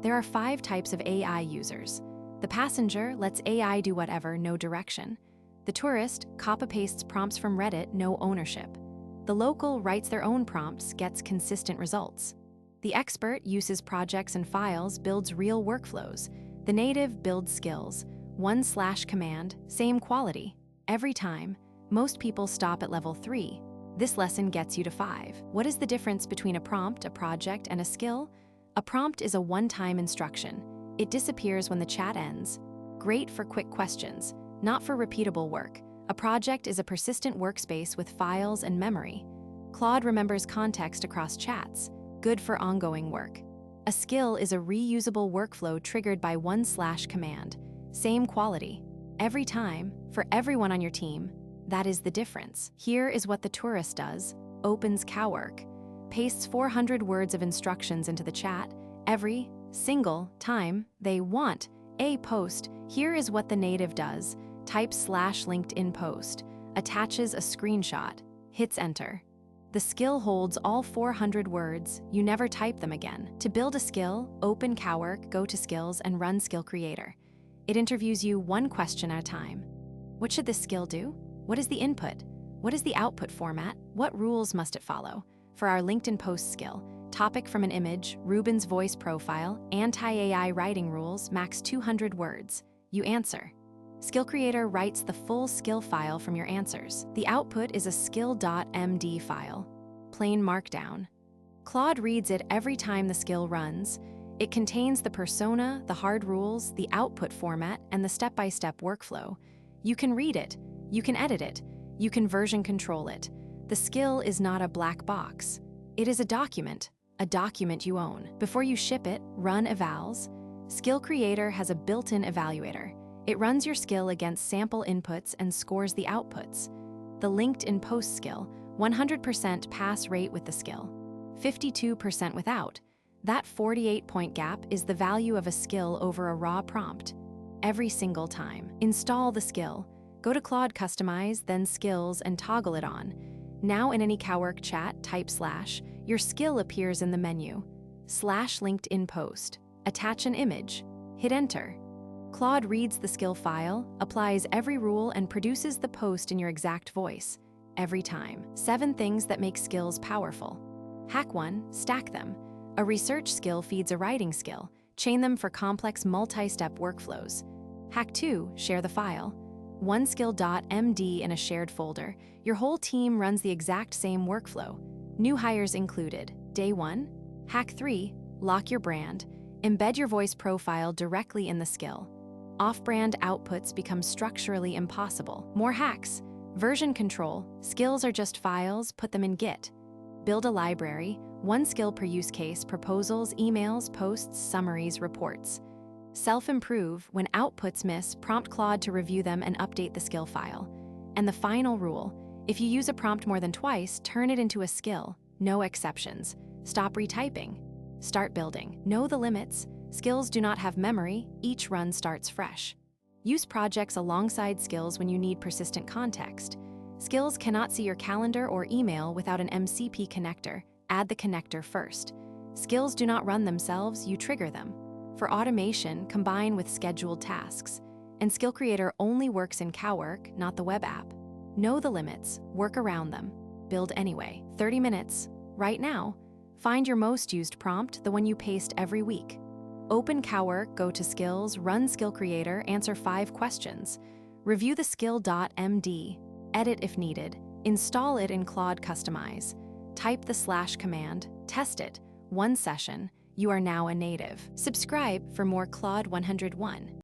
There are 5 types of AI users. The passenger lets AI do whatever, no direction. The tourist copy-pastes prompts from Reddit, no ownership. The local writes their own prompts, gets consistent results. The expert uses projects and files, builds real workflows. The native builds skills. 1/command, same quality. Every time, most people stop at level 3. This lesson gets you to 5. What is the difference between a prompt, a project, and a skill? A prompt is a one-time instruction. It disappears when the chat ends. Great for quick questions, not for repeatable work. A project is a persistent workspace with files and memory. Claude remembers context across chats, good for ongoing work. A skill is a reusable workflow triggered by 1/command. Same quality. Every time, for everyone on your team. That is the difference. Here is what the tourist does. Opens Cowork. Pastes 400 words of instructions into the chat. Every single time they want a post. Here is what the native does. Types /LinkedIn post. Attaches a screenshot. Hits enter. The skill holds all 400 words. You never type them again. To build a skill, open Cowork, go to Skills, and run Skill Creator. It interviews you one question at a time. What should this skill do? What is the input? What is the output format? What rules must it follow? For our LinkedIn post skill, topic from an image, Ruben's voice profile, anti-AI writing rules, max 200 words. You answer. Skill Creator writes the full skill file from your answers. The output is a SKILL.md file, plain markdown. Claude reads it every time the skill runs. It contains the persona, the hard rules, the output format, and the step-by-step workflow. You can read it, you can edit it, you can version control it. The skill is not a black box. It is a document you own. Before you ship it, run evals. Skill Creator has a built-in evaluator. It runs your skill against sample inputs and scores the outputs. The LinkedIn post skill, 100% pass rate with the skill, 52% without. That 48-point gap is the value of a skill over a raw prompt. Every single time. Install the skill. Go to Claude Customize, then Skills, and toggle it on. Now in any Cowork chat, type /. Your skill appears in the menu. /LinkedIn post. Attach an image. Hit enter. Claude reads the skill file, applies every rule, and produces the post in your exact voice. Every time. 7 things that make skills powerful. Hack 1, stack them. A research skill feeds a writing skill. Chain them for complex multi-step workflows. Hack 2, share the file. 1skill.md in a shared folder. Your whole team runs the exact same workflow. New hires included. Day 1. Hack 3, lock your brand. Embed your voice profile directly in the skill. Off-brand outputs become structurally impossible. More hacks. Version control. Skills are just files, put them in Git. Build a library, 1 skill per use case, proposals, emails, posts, summaries, reports. Self-improve. When outputs miss, prompt Claude to review them and update the skill file. And the final rule, if you use a prompt more than twice, turn it into a skill. No exceptions. Stop retyping. Start building. Know the limits. Skills do not have memory. Each run starts fresh. Use projects alongside skills when you need persistent context. Skills cannot see your calendar or email without an MCP connector. Add the connector first. Skills do not run themselves, you trigger them. For automation, combine with scheduled tasks. And Skill Creator only works in Cowork, not the web app. Know the limits, work around them. Build anyway. 30 minutes. Right now. Find your most used prompt, the one you paste every week. Open Cowork, go to Skills, run Skill Creator, answer 5 questions. Review the SKILL.md. Edit if needed. Install it in Claude Customize. Type the /command. Test it. 1 session. You are now a native. Subscribe for more Claude 101.